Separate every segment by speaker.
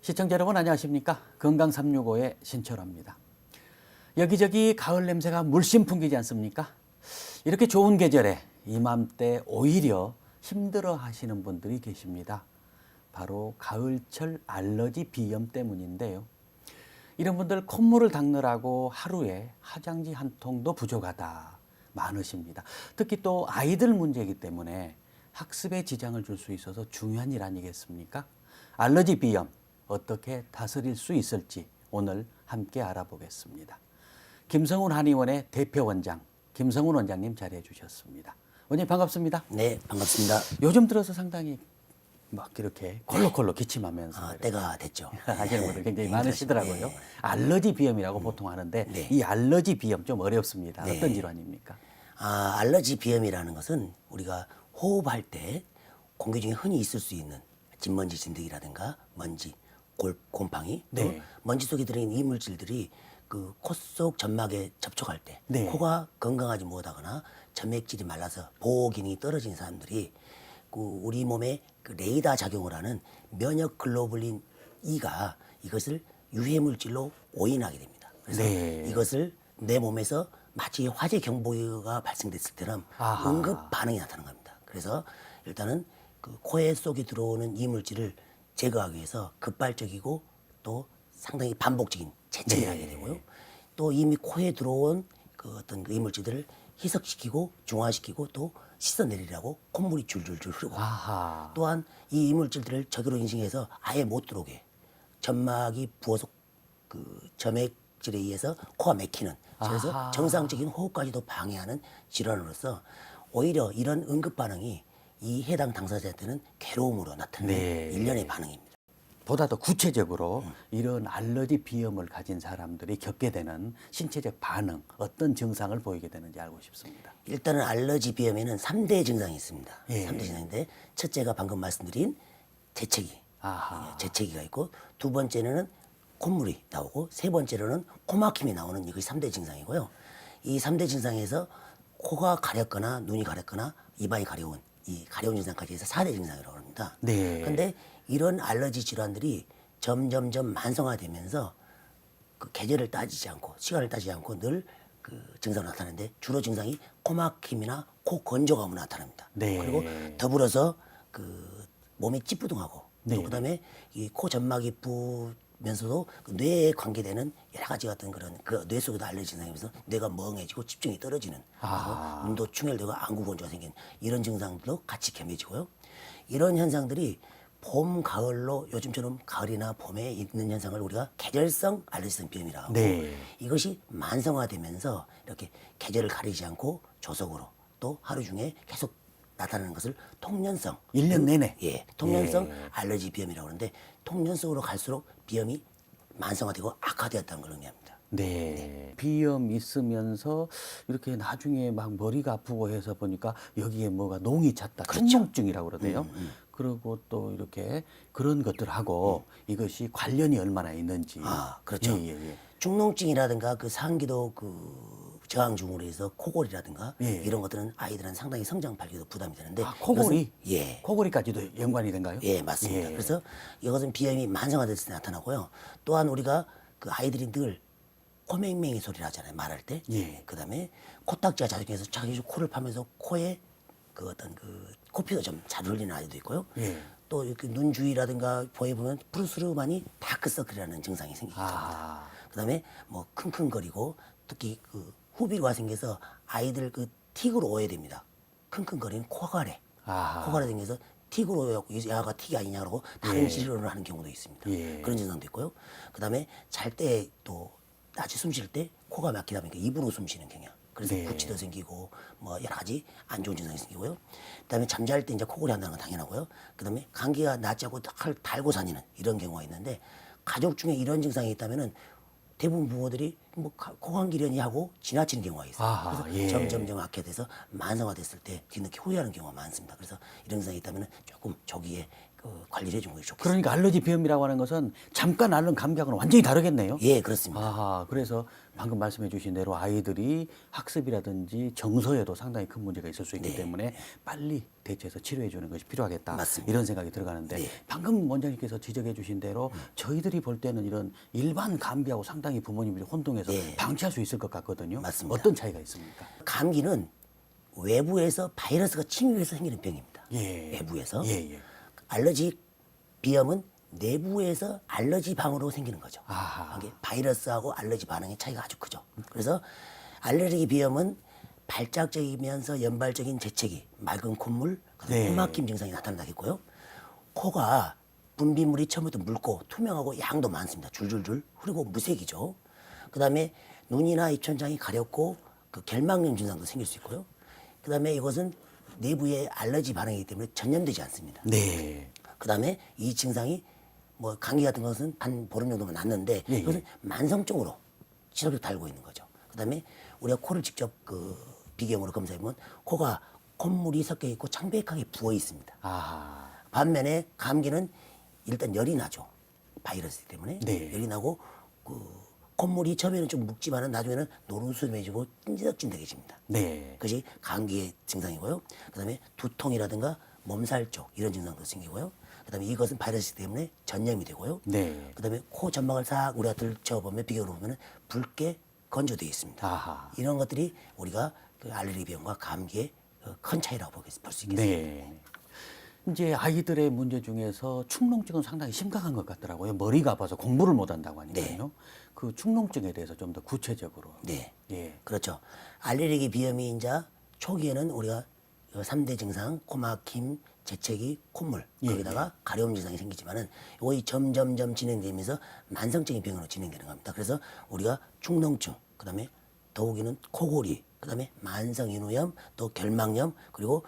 Speaker 1: 시청자 여러분 안녕하십니까? 건강 365의 신철호입니다. 여기저기 가을 냄새가 물씬 풍기지 않습니까? 이렇게 좋은 계절에 이맘때 오히려 힘들어 하시는 분들이 계십니다. 바로 가을철 알러지 비염 때문인데요. 이런 분들 콧물을 닦느라고 하루에 화장지 한 통도 부족하다 많으십니다. 특히 또 아이들 문제이기 때문에 학습에 지장을 줄 수 있어서 중요한 일 아니겠습니까? 알러지 비염 어떻게 다스릴 수 있을지 오늘 함께 알아보겠습니다. 김성훈 한의원의 대표 원장 김성훈 원장님 자리해 주셨습니다. 원장님 반갑습니다.
Speaker 2: 네, 반갑습니다.
Speaker 1: 요즘 들어서 상당히 막 이렇게 콜록콜록 기침하면서
Speaker 2: 때가 됐죠.
Speaker 1: 하시는 분들 굉장히
Speaker 2: 네,
Speaker 1: 많으시더라고요.
Speaker 2: 네.
Speaker 1: 알러지 비염이라고 보통 하는데
Speaker 2: 네.
Speaker 1: 이 알러지 비염 좀 어렵습니다.
Speaker 2: 네.
Speaker 1: 어떤 질환입니까?
Speaker 2: 알러지 비염이라는 것은 우리가 호흡할 때 공기 중에 흔히 있을 수 있는 진먼지 진드기라든가 먼지, 곰팡이, 또
Speaker 1: 네.
Speaker 2: 먼지 속에 들어있는 이물질들이 그 코 속 점막에 접촉할 때
Speaker 1: 네.
Speaker 2: 코가 건강하지 못하거나 점액질이 말라서 보호 기능이 떨어진 사람들이 그 우리 몸에 그 레이더 작용을 하는 면역 글로불린 E가 이것을 유해 물질로 오인하게 됩니다. 그래서
Speaker 1: 네.
Speaker 2: 이것을 내 몸에서 마치 화재 경보가 발생됐을 때는
Speaker 1: 아하.
Speaker 2: 응급 반응이 나타나는 겁니다. 그래서 일단은 그 코에 속에 들어오는 이물질을 제거하기 위해서 급발적이고 또 상당히 반복적인 재채기를
Speaker 1: 네.
Speaker 2: 하게 되고요. 또 이미 코에 들어온 그 어떤 그 이물질들을 희석시키고 중화시키고 또 씻어내리라고 콧물이 줄줄줄 흐르고
Speaker 1: 아하.
Speaker 2: 또한 이 이물질들을 적으로 인식해서 아예 못 들어오게 점막이 부어서 그 점액질에 의해서 코가 막히는 그래서
Speaker 1: 아하.
Speaker 2: 정상적인 호흡까지도 방해하는 질환으로서 오히려 이런 응급 반응이 이 해당 당사자한테는 괴로움으로 나타나는
Speaker 1: 네.
Speaker 2: 일련의 반응입니다.
Speaker 1: 보다 더 구체적으로 이런 알러지 비염을 가진 사람들이 겪게 되는 신체적 반응, 어떤 증상을 보이게 되는지 알고 싶습니다.
Speaker 2: 일단은 알러지 비염에는 3대 증상이 있습니다.
Speaker 1: 예.
Speaker 2: 3대 증상인데 첫째가 방금 말씀드린 재채기.
Speaker 1: 아하.
Speaker 2: 재채기가 있고 두 번째는 콧물이 나오고 세 번째로는 코막힘이 나오는 이것이 3대 증상이고요. 이 3대 증상에서 코가 가렵거나 눈이 가렵거나 입안이 가려운 이 가려운 증상까지 해서 4대 증상이라고 합니다.
Speaker 1: 네.
Speaker 2: 근데 이런 알러지 질환들이 점점점 만성화되면서 그 계절을 따지지 않고 시간을 따지지 않고 늘 그 증상이 나타나는데 주로 증상이 코막힘이나 코 건조감으로 나타납니다.
Speaker 1: 네.
Speaker 2: 그리고 더불어서 그 몸이 찌뿌둥하고
Speaker 1: 네.
Speaker 2: 또 그다음에 이 코 점막이 부면서도 그 뇌에 관계되는 여러 가지 같은 그런 그 뇌 속에도 알레르기 증상이면서 뇌가 멍해지고 집중이 떨어지는
Speaker 1: 아.
Speaker 2: 눈도 충혈되고 안구 건조가 생긴 이런 증상도 같이 겸해지고요. 이런 현상들이 봄, 가을로 요즘처럼 가을이나 봄에 있는 현상을 우리가 계절성 알레르기성 비염이라고 하고
Speaker 1: 네.
Speaker 2: 이것이 만성화되면서 이렇게 계절을 가리지 않고 조속으로 또 하루 중에 계속 나타나는 것을 통년성
Speaker 1: 1년 내내.
Speaker 2: 예, 통년성
Speaker 1: 예.
Speaker 2: 알러지 비염이라고 하는데 통년성으로 갈수록 비염이 만성화되고 악화되었다는 걸 의미합니다.
Speaker 1: 네. 비염 있으면서 이렇게 나중에 막 머리가 아프고 해서 보니까 여기에 뭐가 농이 찼다. 충농증이라고 그러대요. 그리고 또 이렇게 그런 것들하고 이것이 관련이 얼마나 있는지.
Speaker 2: 그렇죠.
Speaker 1: 예, 예, 예.
Speaker 2: 중농증이라든가 그 상기도 그 저항증으로 해서 코골이라든가
Speaker 1: 예.
Speaker 2: 이런 것들은 아이들은 상당히 성장 발기도 부담이 되는데
Speaker 1: 코골이?
Speaker 2: 이것은- 예.
Speaker 1: 코골이까지도 연관이 된가요?
Speaker 2: 예, 맞습니다.
Speaker 1: 예.
Speaker 2: 그래서 이것은 비염이 만성화됐을 때 나타나고요. 또한 우리가 그 아이들이 늘 코맹맹이 소리를 하잖아요. 말할 때.
Speaker 1: 예.
Speaker 2: 그다음에 코딱지가 자극해서 자기 코를 파면서 코에 그 어떤 그 코피가 좀 잘 흘리는 아이도 있고요.
Speaker 1: 예.
Speaker 2: 또 이렇게 눈 주위라든가 보에 보면 푸르스름하니 다크서클이라는 증상이 생기기도 합니다.
Speaker 1: 아.
Speaker 2: 그다음에 뭐 킁킁거리고 특히 그 후비루가 생겨서 아이들 그 틱으로 오해됩니다. 킁킁거리는 코가래.
Speaker 1: 아하.
Speaker 2: 코가래 생겨서 틱으로 오해하고 야가 틱이 아니냐 그러고 다른
Speaker 1: 예.
Speaker 2: 진료를 하는 경우도 있습니다.
Speaker 1: 예.
Speaker 2: 그런 증상도 있고요. 그다음에 잘 때 또 낮에 숨 쉴 때 코가 막히다 보니까 입으로 숨 쉬는 경향. 그래서
Speaker 1: 네.
Speaker 2: 구취도 생기고 뭐 여러 가지 안 좋은 증상이 생기고요. 그다음에 잠잘 때 이제 코골이 한다는 건 당연하고요. 그다음에 감기가 낫지 않고 달고 다니는 이런 경우가 있는데 가족 중에 이런 증상이 있다면은 대부분 부모들이 뭐 코감기려니 하고 지나치는 경우가 있어요.
Speaker 1: 아하,
Speaker 2: 그래서
Speaker 1: 예.
Speaker 2: 점점점 악화돼서 만성화됐을 때 뒤늦게 후회하는 경우가 많습니다. 그래서 이런 증상이 있다면 조금 조기에 관리를 해주는 것이 좋겠습니다.
Speaker 1: 그러니까 알러지 비염이라고 하는 것은 잠깐 앓는 감기하고는 완전히 다르겠네요.
Speaker 2: 예, 그렇습니다.
Speaker 1: 아, 그래서 방금 말씀해 주신 대로 아이들이 학습이라든지 정서에도 상당히 큰 문제가 있을 수 있기 때문에 빨리 대처해서 치료해 주는 것이 필요하겠다.
Speaker 2: 맞습니다.
Speaker 1: 이런 생각이 들어가는데
Speaker 2: 네.
Speaker 1: 방금 원장님께서 지적해 주신 대로 저희들이 볼 때는 이런 일반 감기하고 상당히 부모님들이 혼동해서
Speaker 2: 네.
Speaker 1: 방치할 수 있을 것 같거든요.
Speaker 2: 맞습니다.
Speaker 1: 어떤 차이가 있습니까?
Speaker 2: 감기는 외부에서 바이러스가 침입해서 생기는 병입니다.
Speaker 1: 예.
Speaker 2: 외부에서.
Speaker 1: 예, 예.
Speaker 2: 알러지 비염은 내부에서 알러지 방으로 생기는 거죠.
Speaker 1: 아하.
Speaker 2: 이게 바이러스하고 알러지 반응의 차이가 아주 크죠. 그래서 알레르기 비염은 발작적이면서 연발적인 재채기, 맑은 콧물,
Speaker 1: 네.
Speaker 2: 코막힘 증상이 나타나겠고요. 코가 분비물이 처음부터 묽고 투명하고 양도 많습니다. 줄줄줄 흐르고 무색이죠. 그다음에 눈이나 입천장이 가렵고 그 결막염 증상도 생길 수 있고요. 그다음에 이것은 내부의 알러지 반응이기 때문에 전염되지 않습니다.
Speaker 1: 네.
Speaker 2: 그다음에 이 증상이 뭐 감기 같은 것은 한 보름 정도면 낫는데
Speaker 1: 예, 예.
Speaker 2: 이것은 만성적으로 지속적으로 달고 있는 거죠. 그다음에 우리가 코를 직접 그 비경으로 검사해 보면 코가 콧물이 섞여 있고 창백하게 부어 있습니다.
Speaker 1: 아.
Speaker 2: 반면에 감기는 일단 열이 나죠. 바이러스 때문에
Speaker 1: 네.
Speaker 2: 열이 나고 그 콧물이 처음에는 좀 묵지만은 나중에는 노른수름해지고 찐득찐득해집니다.
Speaker 1: 네.
Speaker 2: 그것이 감기의 증상이고요. 그다음에 두통이라든가 몸살 쪽 이런 증상도 생기고요. 그다음에 이것은 바이러스 때문에 전염이 되고요.
Speaker 1: 네.
Speaker 2: 그다음에 코 점막을 싹 우리가 들춰보면 비교로 보면은 붉게 건조되어 있습니다.
Speaker 1: 아하.
Speaker 2: 이런 것들이 우리가 그 알레르기 병과 감기의 큰 차이라고 볼 수 있겠습니다.
Speaker 1: 네. 이제 아이들의 문제 중에서 축농증은 상당히 심각한 것 같더라고요. 머리가 아파서 공부를 못 한다고 하니까요. 그 축농증에 대해서 좀 더 구체적으로.
Speaker 2: 네.
Speaker 1: 예.
Speaker 2: 그렇죠. 알레르기 비염이 이제 초기에는 우리가 3대 증상, 코막힘, 재채기, 콧물, 거기다가 가려움 증상이 생기지만은 이것이 점점점 진행되면서 만성적인 병으로 진행되는 겁니다. 그래서 우리가 축농증, 그다음에 더욱이는 코골이, 그다음에 만성 인후염, 또 결막염, 그리고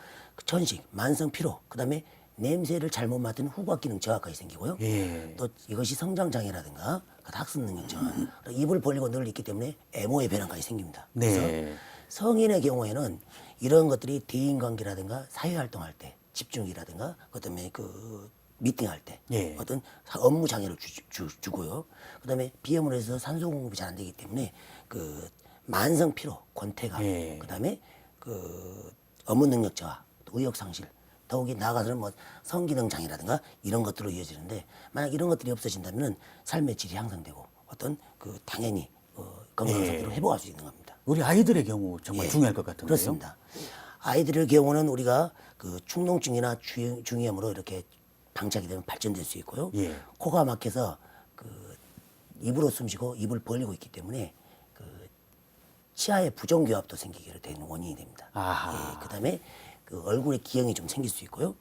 Speaker 2: 천식, 만성 피로, 그다음에 냄새를 잘못 맡은 후각 기능 저하까지 생기고요.
Speaker 1: 예.
Speaker 2: 또 이것이 성장 장애라든가 학습 능력 저하, 입을 벌리고 늘 있기 때문에 애모의 변화까지 생깁니다.
Speaker 1: 네.
Speaker 2: 그래서 성인의 경우에는 이런 것들이 대인 관계라든가 사회 활동할 때 집중이라든가 그다음에 그 미팅할 때
Speaker 1: 예.
Speaker 2: 어떤 업무 장애를 주고요. 그다음에 비염으로 해서 산소 공급이 잘 안 되기 때문에 그 만성 피로, 권태감,
Speaker 1: 예.
Speaker 2: 그다음에 그 업무 능력 저하, 또 의욕 상실, 더욱이 나아가서는 뭐 성기능 장애라든가 이런 것들로 이어지는데 만약 이런 것들이 없어진다면은 삶의 질이 향상되고 어떤 그 당연히 건강 상태로 회복할 수 있는 겁니다.
Speaker 1: 우리 아이들의 경우 정말
Speaker 2: 예,
Speaker 1: 중요할 것 같은데요.
Speaker 2: 그렇습니다. 아이들의 경우는 우리가 그 축농증이나 중이염으로 이렇게 방치하게 되면 발전될 수 있고요.
Speaker 1: 예.
Speaker 2: 코가 막혀서 그 입으로 숨쉬고 입을 벌리고 있기 때문에 그 치아의 부정교합도 생기게 되는 원인이 됩니다.
Speaker 1: 아하.
Speaker 2: 예, 그다음에 그 얼굴에 기형이 좀 생길 수 있고요.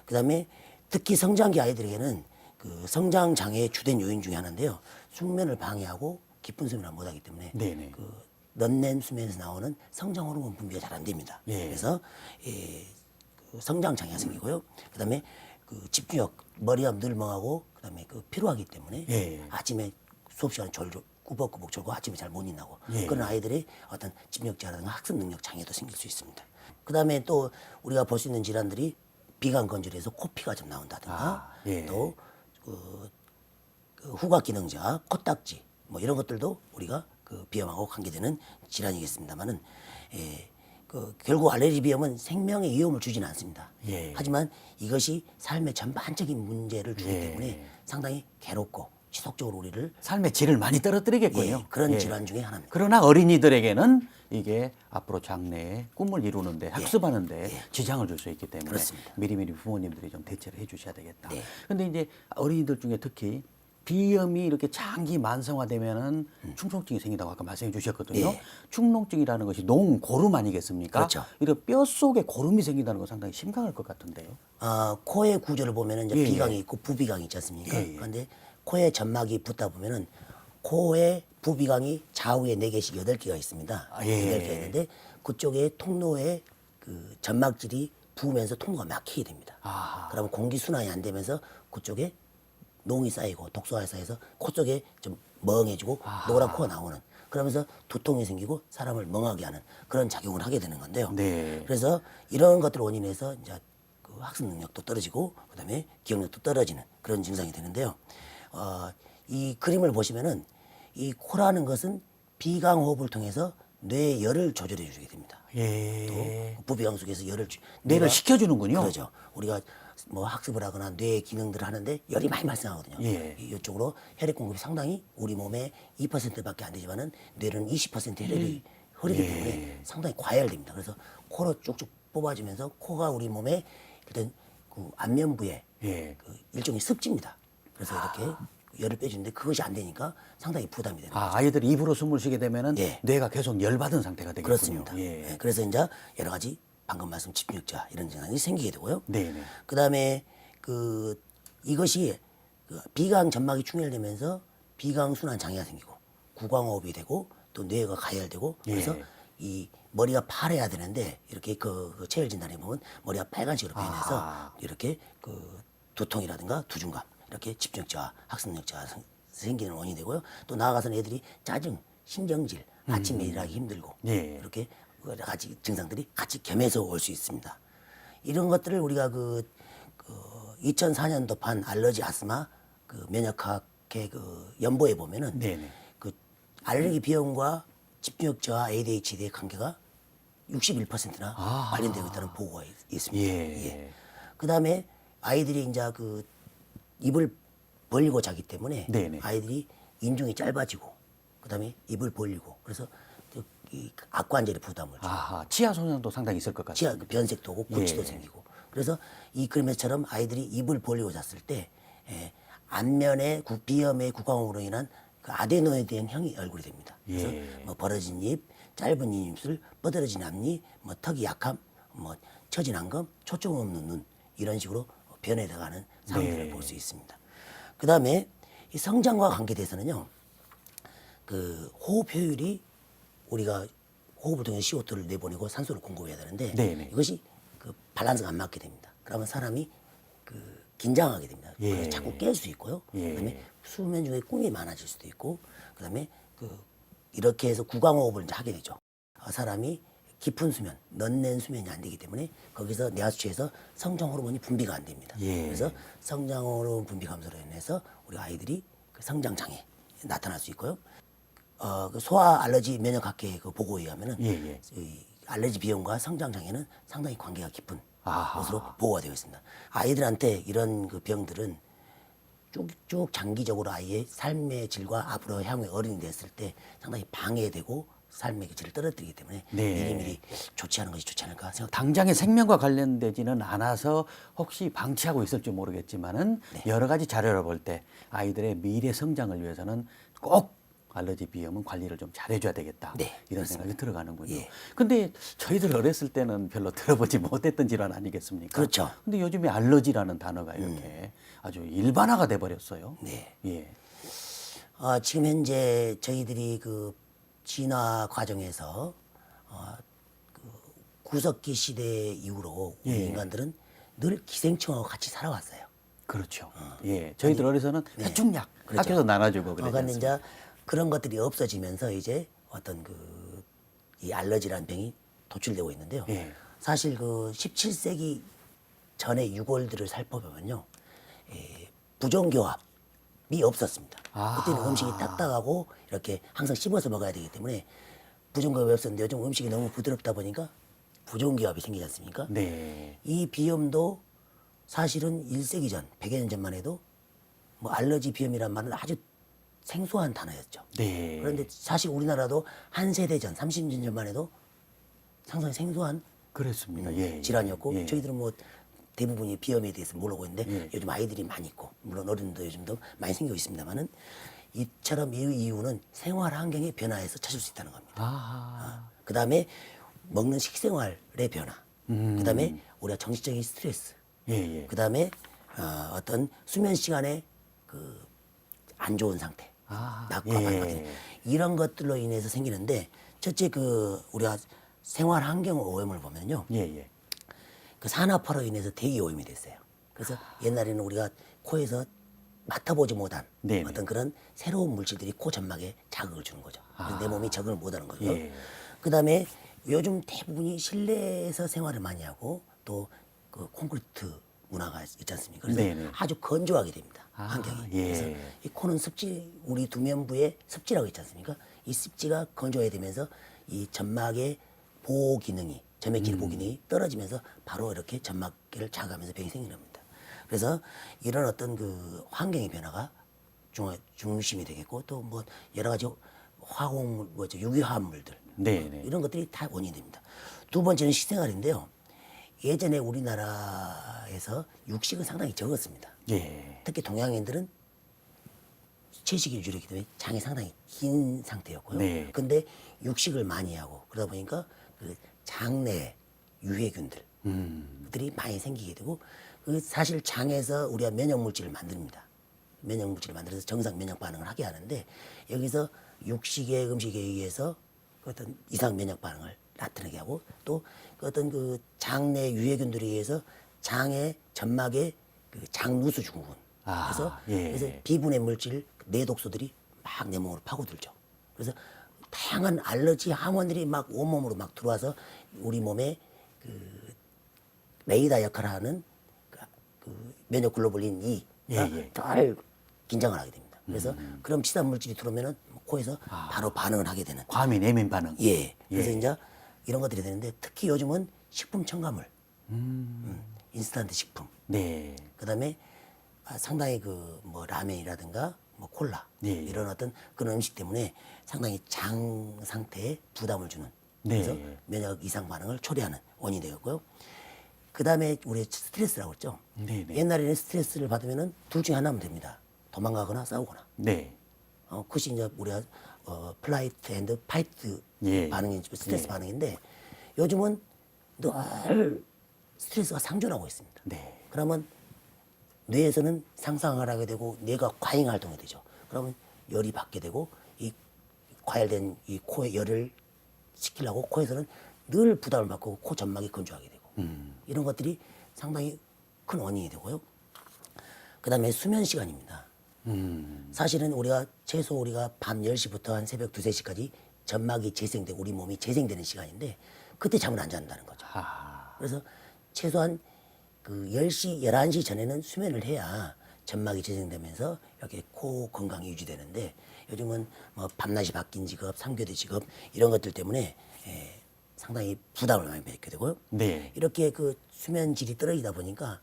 Speaker 2: 그다음에 특히 성장기 아이들에게는 그 성장 장애의 주된 요인 중에 하나인데요. 숙면을 방해하고 깊은 수면을 못하기 때문에
Speaker 1: 네네.
Speaker 2: 그 넌낸 수면에서 나오는 성장 호르몬 분비가 잘 안 됩니다.
Speaker 1: 예.
Speaker 2: 그래서 그 성장 장애가 생기고요. 그다음에 그 집중력, 머리가 늘 멍하고 그다음에 그 피로하기 때문에
Speaker 1: 예.
Speaker 2: 아침에 수업 시간에 꾸벅꾸벅 졸고 아침에 잘 못 일어나고
Speaker 1: 예.
Speaker 2: 그런 아이들이 어떤 집중력 저하라든가 학습 능력 장애도 생길 수 있습니다. 그다음에 또 우리가 볼 수 있는 질환들이 비강 건조해서 코피가 좀 나온다든가
Speaker 1: 예.
Speaker 2: 또 그 후각 기능 저하, 코딱지 뭐 이런 것들도 우리가 그 비염하고 관계되는 질환이겠습니다만은 그 결국 알레르기 비염은 생명에 위험을 주지는 않습니다.
Speaker 1: 예.
Speaker 2: 하지만 이것이 삶의 전반적인 문제를 주기
Speaker 1: 예.
Speaker 2: 때문에 상당히 괴롭고 지속적으로 우리를
Speaker 1: 삶의 질을 많이 떨어뜨리겠군요.
Speaker 2: 예, 그런
Speaker 1: 예.
Speaker 2: 질환 중에 하나입니다.
Speaker 1: 그러나 어린이들에게는 이게 앞으로 장래에 꿈을 이루는데 학습하는데 지장을 줄 수 있기 때문에
Speaker 2: 예. 그렇습니다.
Speaker 1: 미리미리 부모님들이 좀 대처를 해 주셔야 되겠다.
Speaker 2: 네.
Speaker 1: 근데 이제 어린이들 중에 특히 비염이 이렇게 장기 만성화되면은 축농증이 생긴다고 아까 말씀해 주셨거든요.
Speaker 2: 네.
Speaker 1: 축농증이라는 것이 농고름 아니겠습니까?
Speaker 2: 그렇죠.
Speaker 1: 이런 뼈 속에 고름이 생긴다는 건 상당히 심각할 것 같은데요.
Speaker 2: 코의 구조를 보면은 이제
Speaker 1: 예,
Speaker 2: 비강이 있고 부비강이 있지 않습니까?
Speaker 1: 예, 예.
Speaker 2: 그런데 코에 점막이 붙다 보면은 코의 부비강이 좌우에 4개씩 8개가 있습니다.
Speaker 1: 아, 예.
Speaker 2: 8개가 있는데 그쪽에 통로에 그 점막질이 부으면서 통로가 막히게 됩니다.
Speaker 1: 아하.
Speaker 2: 그러면 공기 순환이 안 되면서 그쪽에 농이 쌓이고 독소가 쌓여서 코 쪽에 좀 멍해지고 노란 코가 나오는 그러면서 두통이 생기고 사람을 멍하게 하는 그런 작용을 하게 되는 건데요.
Speaker 1: 네.
Speaker 2: 그래서 이런 것들을 원인해서 이제 그 학습 능력도 떨어지고 그다음에 기억력도 떨어지는 그런 증상이 되는데요. 이 그림을 보시면은 이 코라는 것은 비강호흡을 통해서 뇌의 열을 조절해 주게 됩니다.
Speaker 1: 예.
Speaker 2: 또 부비강 속에서 열을
Speaker 1: 뇌를
Speaker 2: 뇌가-
Speaker 1: 식혀주는군요.
Speaker 2: 그러죠. 우리가 뭐 학습을 하거나 뇌의 기능들을 하는데 열이 많이 발생하거든요.
Speaker 1: 예.
Speaker 2: 이쪽으로 혈액 공급이 상당히 우리 몸에 2%밖에 안 되지만은 뇌는 20% 혈액이 흐르기 때문에 상당히 과열됩니다. 그래서 코로 쭉쭉 뽑아주면서 코가 우리 몸에 일단 그 안면부에
Speaker 1: 예.
Speaker 2: 그 일종의 습지입니다. 그래서 이렇게 열을 빼주는데 그것이 안 되니까 상당히 부담이 되는 거죠.
Speaker 1: 아이들이 입으로 숨을 쉬게 되면은
Speaker 2: 예.
Speaker 1: 뇌가 계속 열받은 상태가 되겠군요.
Speaker 2: 그렇습니다.
Speaker 1: 예.
Speaker 2: 예, 그래서 이제 여러 가지 방금 말씀 집중력자 이런 증상이 생기게 되고요.
Speaker 1: 네네.
Speaker 2: 그다음에 그 이것이 그 비강 점막이 충혈되면서 비강 순환 장애가 생기고 구강호흡이 되고 또 뇌가 가열되고 그래서
Speaker 1: 예.
Speaker 2: 이 머리가 파래야 되는데 이렇게 그 체열 진단에 보면 머리가 빨간색으로 변해서 이렇게 그 두통이라든가 두중감 이렇게 집중력자와 학습력자가 생기는 원인이 되고요. 또 나아가서는 애들이 짜증, 신경질, 아침에 일하기 힘들고
Speaker 1: 예.
Speaker 2: 이렇게 여러 가지 증상들이 같이 겸해서 올 수 있습니다. 이런 것들을 우리가 그 2004년도판 알러지 아스마 그 면역학회 그 연보에 보면은
Speaker 1: 네네.
Speaker 2: 그 알레르기 비염과 집중력자와 ADHD의 관계가 61%나 관련되고 있다는 보고가 있습니다.
Speaker 1: 예.
Speaker 2: 그다음에 아이들이 이제 그 입을 벌리고 자기 때문에
Speaker 1: 네네.
Speaker 2: 아이들이 인중이 짧아지고 그다음에 입을 벌리고 그래서 이 악관절에 부담을 줘요.
Speaker 1: 치아 손상도 상당히 있을 것
Speaker 2: 치아
Speaker 1: 같습니다.
Speaker 2: 변색도 오고 구취도
Speaker 1: 예.
Speaker 2: 생기고 그래서 이 그림처럼 아이들이 입을 벌리고 잤을 때 안면의 비염의 구강호흡으로 인한 그 아데노이드형 형이 얼굴이 됩니다. 그래서
Speaker 1: 예.
Speaker 2: 뭐 벌어진 입, 짧은 입술, 뻗어진 앞니, 뭐 턱이 약함, 뭐 처진 안검, 초점 없는 눈 이런 식으로 변해가는 상황들을
Speaker 1: 네.
Speaker 2: 볼 수 있습니다. 그 다음에 이 성장과 관계돼서는요, 그 호흡 효율이 우리가 호흡을 통해 CO2를 내보내고 산소를 공급해야 되는데
Speaker 1: 네네.
Speaker 2: 이것이 그 밸런스가 안 맞게 됩니다. 그러면 사람이 그 긴장하게 됩니다.
Speaker 1: 예.
Speaker 2: 그래서 자꾸 깰 수 있고요.
Speaker 1: 예.
Speaker 2: 그다음에 수면 중에 꿈이 많아질 수도 있고, 그다음에 그 이렇게 해서 구강호흡을 이제 하게 되죠. 사람이 깊은 수면, 넌낸 수면이 안 되기 때문에 거기서 뇌하수체에서 성장 호르몬이 분비가 안 됩니다.
Speaker 1: 예.
Speaker 2: 그래서 성장 호르몬 분비 감소로 인해서 우리 아이들이 그 성장 장애 나타날 수 있고요. 그 소아 알러지 면역학회 그 보고에 의하면은
Speaker 1: 예.
Speaker 2: 이 알레르기 비염과 성장 장애는 상당히 관계가 깊은
Speaker 1: 아하.
Speaker 2: 것으로 보고가 되어 있습니다. 아이들한테 이런 그 병들은 쭉쭉 장기적으로 아이의 삶의 질과 앞으로 향후에 어른이 됐을 때 상당히 방해되고 삶의 질을 떨어뜨리기 때문에
Speaker 1: 네.
Speaker 2: 미리미리 조치하는 것이 좋지 않을까 생각합니다.
Speaker 1: 당장의 생명과 관련되지는 않아서 혹시 방치하고 있을지 모르겠지만은
Speaker 2: 네.
Speaker 1: 여러 가지 자료를 볼 때 아이들의 미래 성장을 위해서는 꼭 알러지 비염은 관리를 좀 잘해줘야 되겠다.
Speaker 2: 네,
Speaker 1: 이런 생각이 들어가는군요.
Speaker 2: 예.
Speaker 1: 근데 저희들 어렸을 때는 별로 들어보지 못했던 질환 아니겠습니까?
Speaker 2: 그렇죠.
Speaker 1: 근데 요즘에 알러지라는 단어가 이렇게 아주 일반화가 돼 버렸어요.
Speaker 2: 네.
Speaker 1: 예.
Speaker 2: 지금 현재 저희들이 그 진화 과정에서 그 구석기 시대 이후로 우리
Speaker 1: 예.
Speaker 2: 인간들은 늘 기생충하고 같이 살아왔어요.
Speaker 1: 그렇죠. 예. 저희들 어려서는 해충약
Speaker 2: 그렇죠.
Speaker 1: 학교에서 나눠주고 그랬지
Speaker 2: 그런데
Speaker 1: 않습니까?
Speaker 2: 이제 그런 것들이 없어지면서 이제 어떤 그 이 알러지라는 병이 도출되고 있는데요.
Speaker 1: 예.
Speaker 2: 사실 그 17세기 전의 유골들을 살펴보면요, 부정교합이 없었습니다. 그때는 음식이 딱딱하고 이렇게 항상 씹어서 먹어야 되기 때문에 부정교합이 없었는데 요즘 음식이 너무 부드럽다 보니까 부정교합이 생기지 않습니까?
Speaker 1: 네.
Speaker 2: 이 비염도 사실은 1세기 전, 100여 년 전만 해도 뭐 알러지 비염이란 말은 아주 생소한 단어였죠.
Speaker 1: 네.
Speaker 2: 그런데 사실 우리나라도 한 세대 전, 30년 전만 해도 상당히 생소한
Speaker 1: 그렇습니다. 예.
Speaker 2: 질환이었고
Speaker 1: 예.
Speaker 2: 저희들은 뭐 대부분이 비염에 대해서 모르고 있는데 요즘 아이들이 많이 있고 물론 어른도 요즘도 많이 생기고 있습니다만은 이처럼 이 이유는 생활 환경의 변화에서 찾을 수 있다는 겁니다.
Speaker 1: 아.
Speaker 2: 그 다음에 먹는 식생활의 변화, 그 다음에 우리가 정신적인 스트레스,
Speaker 1: 예.
Speaker 2: 그 다음에 어떤 수면 시간의 그 안 좋은 상태, 낮과 밤 같은 이런 것들로 인해서 생기는데 첫째 그 우리가 생활 환경 오염을 보면요,
Speaker 1: 예.
Speaker 2: 그 산화파로 인해서 대기 오염이 됐어요. 그래서 옛날에는 우리가 코에서 맡아보지 못한
Speaker 1: 네네.
Speaker 2: 어떤 그런 새로운 물질들이 코 점막에 자극을 주는 거죠. 그래서 내 몸이 적응을 못하는 거죠.
Speaker 1: 예.
Speaker 2: 그 다음에 요즘 대부분이 실내에서 생활을 많이 하고 또 그 콘크리트 문화가 있지 않습니까? 그래서
Speaker 1: 네네.
Speaker 2: 아주 건조하게 됩니다.
Speaker 1: 아,
Speaker 2: 환경이.
Speaker 1: 예.
Speaker 2: 그래서 이 코는 습지, 우리 두면부에 습지라고 있지 않습니까? 이 습지가 건조해 되면서 이 점막의 보호 기능이, 점액질 보호 기능이 떨어지면서 바로 이렇게 점막계를 자극하면서 병이 생기는 겁니다. 그래서 이런 어떤 그 환경의 변화가 중심이 되겠고, 또 뭐 여러 가지 화학물, 뭐죠, 유기화합물들
Speaker 1: 네네.
Speaker 2: 이런 것들이 다 원인이 됩니다. 두 번째는 식생활인데요. 예전에 우리나라에서 육식은 상당히 적었습니다.
Speaker 1: 예.
Speaker 2: 특히 동양인들은 채식 위주이기 때문에 장이 상당히 긴 상태였고요.
Speaker 1: 네.
Speaker 2: 근데 육식을 많이 하고 그러다 보니까 그 장내 유해균들 들이 많이 생기게 되고, 그 사실 장에서 우리가 면역 물질을 만듭니다. 면역 물질을 만들어서 정상 면역 반응을 하게 하는데, 여기서 육식의 음식에 의해서 그 어떤 이상 면역 반응을 나타나게 하고, 또 그 어떤 그 장내 유해균들에 의해서 장의 점막의 그 장누수 증후군, 그래서
Speaker 1: 예.
Speaker 2: 그래서 비분해 물질 내독소들이 막 내 몸으로 파고들죠. 그래서 다양한 알러지 항원들이 막 온몸으로 막 들어와서 우리 몸에 그 레이더 역할을 하는 그 면역 글로불린 E가
Speaker 1: 예.
Speaker 2: 덜 긴장을 하게 됩니다. 그래서 그런 비싼 물질이 들어오면은 코에서 바로 반응을 하게 되는.
Speaker 1: 과민 내면 반응.
Speaker 2: 예. 그래서 이제 이런 것들이 되는데, 특히 요즘은 식품 첨가물, 인스턴트 식품,
Speaker 1: 네.
Speaker 2: 그다음에 상당히 그 뭐 라면이라든가 뭐 콜라
Speaker 1: 예.
Speaker 2: 이런 어떤 그런 음식 때문에 상당히 장 상태에 부담을 주는,
Speaker 1: 네.
Speaker 2: 그래서 면역 이상 반응을 초래하는 원인이 되었고요. 그다음에 우리 스트레스라고 했죠.
Speaker 1: 네네.
Speaker 2: 옛날에는 스트레스를 받으면은 둘 중에 하나면 됩니다. 도망가거나 싸우거나.
Speaker 1: 네.
Speaker 2: 그것이 이제 우리가 플라이트 앤드 파이트
Speaker 1: 예.
Speaker 2: 반응이 스트레스 반응인데, 요즘은 늘 스트레스가 상존하고 있습니다.
Speaker 1: 네.
Speaker 2: 그러면 뇌에서는 상상을 하게 되고 뇌가 과잉 활동이 되죠. 그러면 열이 받게 되고, 이 과열된 이 코에 열을 식히려고 코에서는 늘 부담을 받고 코 점막이 건조하게 되고, 이런 것들이 상당히 큰 원인이 되고요. 그다음에 수면 시간입니다. 사실은 우리가 최소 우리가 밤 10시부터 한 새벽 2, 3시까지 점막이 재생되고 우리 몸이 재생되는 시간인데, 그때 잠을 안 잔다는 거죠.
Speaker 1: 아,
Speaker 2: 그래서 최소한 그 10시, 11시 전에는 수면을 해야 점막이 재생되면서 이렇게 코 건강이 유지되는데, 요즘은 뭐 밤낮이 바뀐 직업, 3교대 직업 이런 것들 때문에 상당히 부담을 많이 받게 되고요.
Speaker 1: 네.
Speaker 2: 이렇게 그 수면 질이 떨어지다 보니까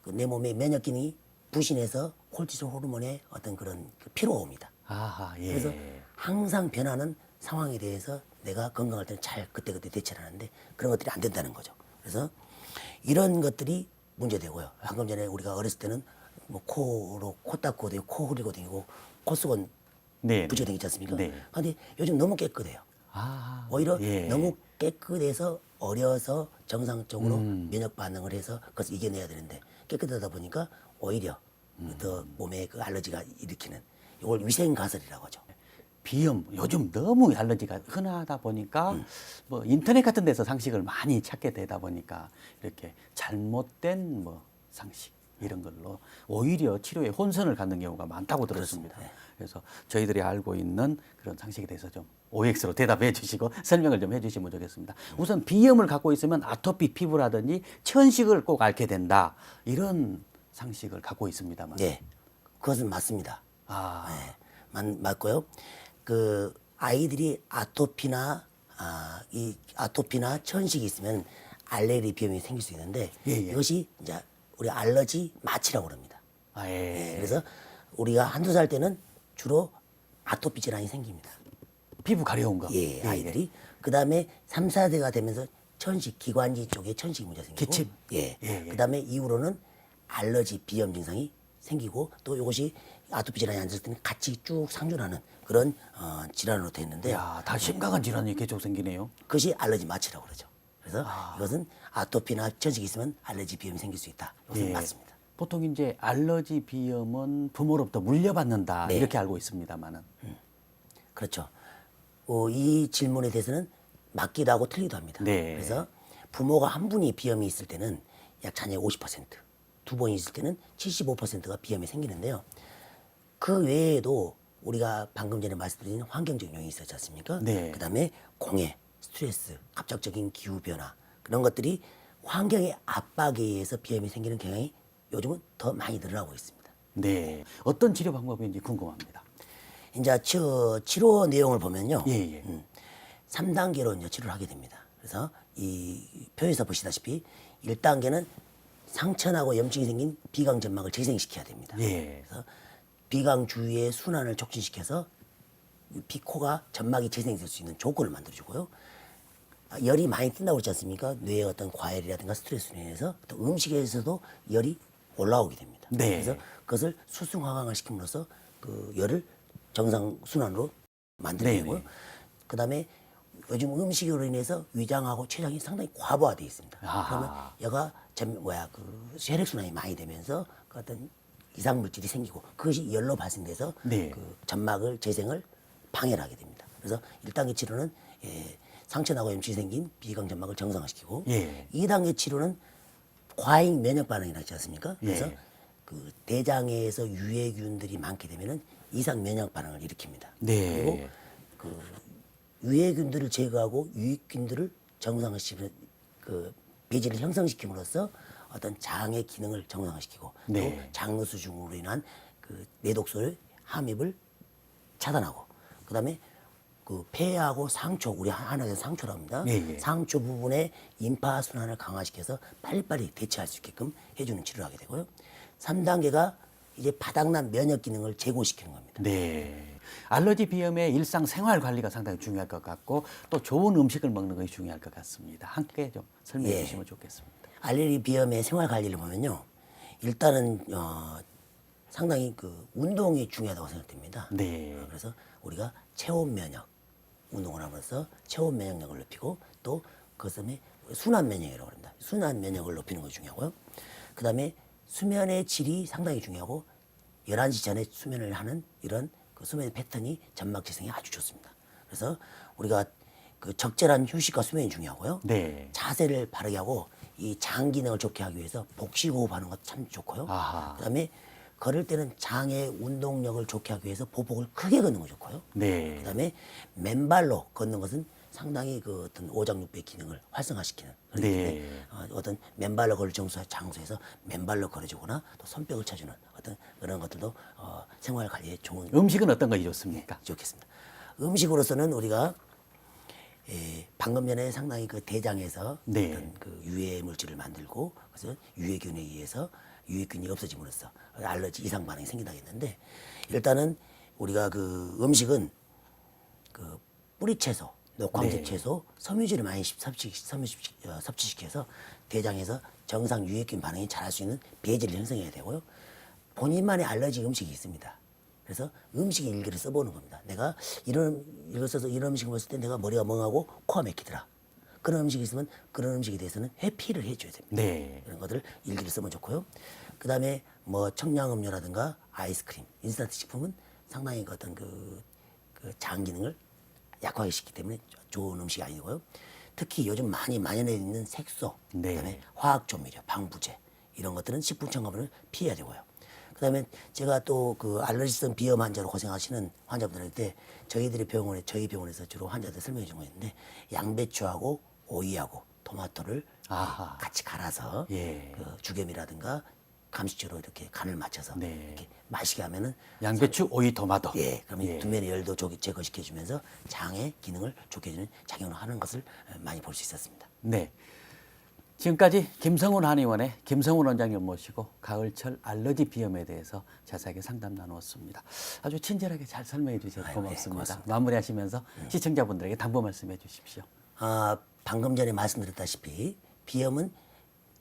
Speaker 2: 그 내 몸의 면역 기능이 부신해서 콜티솔 호르몬의 어떤 그런 그 피로가 옵니다.
Speaker 1: 아하, 예.
Speaker 2: 그래서 항상 변하는 상황에 대해서 내가 건강할 때는 잘 그때그때 대처를 하는데, 그런 것들이 안 된다는 거죠. 그래서 이런 것들이 문제되고요. 방금 전에 우리가 어렸을 때는 뭐 코로 코 닦고 다니고 코 흐리고 다니고 코수건
Speaker 1: 네.
Speaker 2: 붙이고 다니지 않습니까?
Speaker 1: 네.
Speaker 2: 근데 요즘 너무 깨끗해요.
Speaker 1: 아,
Speaker 2: 오히려
Speaker 1: 예.
Speaker 2: 너무 깨끗해서 어려서 정상적으로 면역 반응을 해서 그것을 이겨내야 되는데, 깨끗하다 보니까 오히려 더 몸에 그 알러지가 일으키는, 이걸 위생 가설이라고 하죠.
Speaker 1: 비염 요즘 너무 알러지가 흔하다 보니까 뭐 인터넷 같은 데서 상식을 많이 찾게 되다 보니까 이렇게 잘못된 뭐 상식 이런 걸로 오히려 치료에 혼선을 갖는 경우가 많다고 들었습니다. 그래서 저희들이 알고 있는 그런 상식에 대해서 좀 OX로 대답해 주시고 설명을 좀 해주시면 좋겠습니다. 우선 비염을 갖고 있으면 아토피 피부라든지 천식을 꼭 앓게 된다, 이런 상식을 갖고 있습니다만.
Speaker 2: 네, 그것은 맞습니다.
Speaker 1: 아,
Speaker 2: 맞고요. 그 아이들이 아토피나 이 아토피나 천식이 있으면 알레르기 비염이 생길 수 있는데,
Speaker 1: 예.
Speaker 2: 이것이 이제 우리 알러지 마취라고 합니다.
Speaker 1: 아, 예.
Speaker 2: 그래서 우리가 한두 살 때는 주로 아토피 질환이 생깁니다.
Speaker 1: 피부 가려운 거.
Speaker 2: 예, 아이들이. 그다음에 3, 4대가 되면서 천식, 기관지 쪽에 천식 문제가 생기고,
Speaker 1: 기침.
Speaker 2: 예.
Speaker 1: 예.
Speaker 2: 그다음에 이후로는 알러지 비염 증상이 생기고, 또 이것이 아토피 질환이 앉을 때는 같이 쭉 상존하는 그런 질환으로 되어 있는데,
Speaker 1: 야, 다 심각한 질환이 계속 생기네요.
Speaker 2: 그것이 알러지 마취라고 그러죠. 그래서 이것은 아토피나 천식이 있으면 알러지 비염이 생길 수 있다. 이것은
Speaker 1: 예.
Speaker 2: 맞습니다.
Speaker 1: 보통 이제 알러지 비염은 부모로부터 물려받는다,
Speaker 2: 네.
Speaker 1: 이렇게 알고 있습니다만은.
Speaker 2: 그렇죠. 이 질문에 대해서는 맞기도 하고 틀리기도 합니다.
Speaker 1: 네.
Speaker 2: 그래서 부모가 한 분이 비염이 있을 때는 약 자녀의 50%, 두 번이 있을 때는 75%가 비염이 생기는데요. 그 외에도 우리가 방금 전에 말씀드린 환경적 요인이 있었지 않습니까?
Speaker 1: 네.
Speaker 2: 그다음에 공해, 스트레스, 갑작적인 기후 변화, 그런 것들이 환경의 압박에 의해서 비염이 생기는 경향이 요즘은 더 많이 늘어나고 있습니다.
Speaker 1: 네. 어떤 치료 방법인지 궁금합니다.
Speaker 2: 이제 치료 내용을 보면요.
Speaker 1: 예, 예.
Speaker 2: 3단계로 이제 치료를 하게 됩니다. 그래서 이 표에서 보시다시피 1단계는 상처나고 염증이 생긴 비강 점막을 재생시켜야 됩니다.
Speaker 1: 예.
Speaker 2: 그래서 비강 주위의 순환을 촉진시켜서 피코가 점막이 재생될 수 있는 조건을 만들어주고요. 열이 많이 뜬다고 그랬지 않습니까? 뇌의 어떤 과열이라든가 스트레스로 인해서 또 음식에서도 열이 올라오게 됩니다.
Speaker 1: 네.
Speaker 2: 그래서 그것을 수승화강을 시킴으로써 그 열을 정상 순환으로 만들어내고요.
Speaker 1: 네, 네.
Speaker 2: 그다음에 요즘 음식으로 인해서 위장하고 췌장이 상당히 과부하되어 있습니다.
Speaker 1: 아하.
Speaker 2: 그러면 여가 그 혈액순환이 많이 되면서 그 어떤 이상 물질이 생기고 그것이 열로 발생돼서
Speaker 1: 네.
Speaker 2: 그 점막을 재생을 방해를 하게 됩니다. 그래서 1단계 치료는 상처나고 염증이 생긴 비강 점막을 정상화시키고
Speaker 1: 예.
Speaker 2: 2단계 치료는 과잉 면역 반응이라고 하지 않습니까? 그래서
Speaker 1: 예.
Speaker 2: 그 대장에서 유해균들이 많게 되면은 이상 면역 반응을 일으킵니다.
Speaker 1: 네.
Speaker 2: 그리고 그 유해균들을 제거하고 유익균들을 정상화시키는 그 배지를 형성시킴으로써 어떤 장의 기능을 정상화시키고
Speaker 1: 네.
Speaker 2: 또 장루수증으로 인한 그 내독소의 함입을 차단하고 그다음에 그 폐하고 상초 우리 하나의 상초라고 합니다.
Speaker 1: 예, 예.
Speaker 2: 상초 부분에 임파 순환을 강화시켜서 빨리빨리 대처할 수 있게끔 해주는 치료를 하게 되고요. 3단계가 이제 바닥난 면역 기능을 제고시키는 겁니다.
Speaker 1: 네. 알러지 비염의 일상 생활 관리가 상당히 중요할 것 같고 또 좋은 음식을 먹는 것이 중요할 것 같습니다. 함께 좀 설명해
Speaker 2: 예.
Speaker 1: 주시면 좋겠습니다.
Speaker 2: 알레르기 비염의 생활 관리를 보면요. 일단은 상당히 그 운동이 중요하다고 생각됩니다.
Speaker 1: 네.
Speaker 2: 그래서 우리가 체온 면역 운동을 하면서 체온 면역력을 높이고 또 그것에 순환 면역이라고 합니다. 순환 면역을 높이는 것이 중요하고요. 그다음에 수면의 질이 상당히 중요하고 11시 전에 수면을 하는 이런 그 수면 패턴이 점막 재생에 아주 좋습니다. 그래서 우리가 그 적절한 휴식과 수면이 중요하고요.
Speaker 1: 네.
Speaker 2: 자세를 바르게 하고 이 장 기능을 좋게 하기 위해서 복식호흡 하는 것도 참 좋고요.
Speaker 1: 아하.
Speaker 2: 그다음에 걸을 때는 장의 운동력을 좋게 하기 위해서 보폭을 크게 걷는 거 좋고요.
Speaker 1: 네.
Speaker 2: 그다음에 맨발로 걷는 것은 상당히 그 어떤 오장육부의 기능을 활성화시키는 그렇기
Speaker 1: 네.
Speaker 2: 때문에 어떤 맨발로 걸을 장소에서 맨발로 걸어주거나 또 손뼉을 쳐주는 어떤 그런 것들도 생활 관리에 좋은
Speaker 1: 음식은 어떤 것이 좋습니까?
Speaker 2: 좋겠습니다. 음식으로서는 우리가 방금 전에 상당히 그 대장에서
Speaker 1: 네.
Speaker 2: 어떤 그 유해 물질을 만들고 그래서 유해균에 의해서 유해균이 없어짐으로써 알러지 이상 반응이 생긴다고 했는데 일단은 우리가 그 음식은 그 뿌리채소, 녹황색
Speaker 1: 네.
Speaker 2: 채소, 섬유질을 많이 섭취시켜서 대장에서 정상 유해균 반응이 잘할 수 있는 배지를 형성해야 되고요. 본인만의 알러지 음식이 있습니다. 그래서 음식의 일기를 써보는 겁니다. 내가 이걸 써서 이런 음식을 먹었을 때 내가 머리가 멍하고 코가 막히더라. 그런 음식이 있으면 그런 음식에 대해서는 회피를 해줘야 됩니다.
Speaker 1: 네.
Speaker 2: 그런 것들 일기를 쓰면 좋고요. 그 다음에 뭐 청량음료라든가 아이스크림, 인스턴트 식품은 상당히 그 어떤 그 장 기능을 약화시키기 시키기 때문에 좋은 음식이 아니고요. 특히 요즘 많이 만연해 있는 색소,
Speaker 1: 네.
Speaker 2: 그다음에 화학 조미료, 방부제 이런 것들은 식품 첨가물을 피해야 되고요. 그다음에 제가 또 그 알러지성 비염 환자로 고생하시는 환자분들한테 저희 병원에서 주로 환자들 설명해 주는 거 있는데 양배추하고 오이하고 토마토를
Speaker 1: 아하.
Speaker 2: 같이 갈아서
Speaker 1: 예.
Speaker 2: 그 죽염이라든가 감식초로 이렇게 간을 맞춰서
Speaker 1: 네.
Speaker 2: 이렇게 마시게 하면은
Speaker 1: 양배추, 오이, 토마토.
Speaker 2: 예, 그러면
Speaker 1: 예.
Speaker 2: 두면의 열도 제거시켜주면서 장의 기능을 좋게 해주는 작용을 하는 것을 많이 볼 수 있었습니다.
Speaker 1: 네. 지금까지 김성훈 한의원의 김성훈 원장님 모시고 가을철 알러지 비염에 대해서 자세하게 상담 나누었습니다. 아주 친절하게 잘 설명해 주셔서
Speaker 2: 아유,
Speaker 1: 고맙습니다.
Speaker 2: 네, 고맙습니다.
Speaker 1: 마무리하시면서 시청자분들에게 당부 말씀해 주십시오.
Speaker 2: 방금 전에 말씀드렸다시피 비염은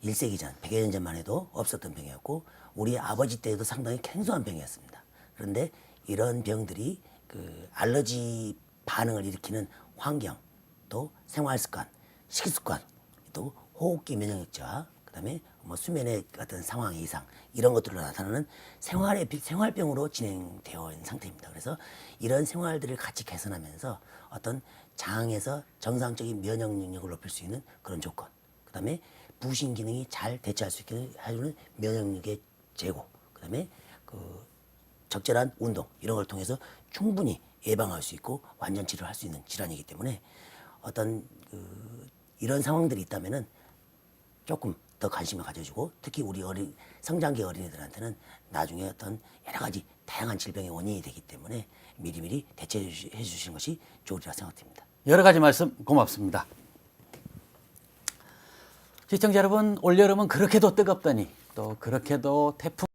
Speaker 2: 1세기 전, 100여 년 전만 해도 없었던 병이었고 우리 아버지 때에도 상당히 생소한 병이었습니다. 그런데 이런 병들이 그 알러지 반응을 일으키는 환경, 또 생활습관, 식습관, 또 호흡기 면역력자, 그다음에 뭐 수면의 어떤 상황 이상 이런 것들로 나타나는 생활병으로 진행되어 있는 상태입니다. 그래서 이런 생활들을 같이 개선하면서 어떤 장에서 정상적인 면역 능력을 높일 수 있는 그런 조건, 그다음에 부신 기능이 잘 대처할 수 있게 해주는 면역력의 제고, 그다음에 그 적절한 운동 이런 걸 통해서 충분히 예방할 수 있고 완전 치료할 수 있는 질환이기 때문에 어떤 이런 상황들이 있다면은 조금 더 관심을 가져주고 특히 우리 성장기 어린이들한테는 나중에 어떤 여러 가지 다양한 질병의 원인이 되기 때문에 미리미리 대처해 주시는 것이 좋으리라 생각됩니다.
Speaker 1: 여러 가지 말씀 고맙습니다. 시청자 여러분, 올여름은 그렇게도 뜨겁더니 또 그렇게도 태풍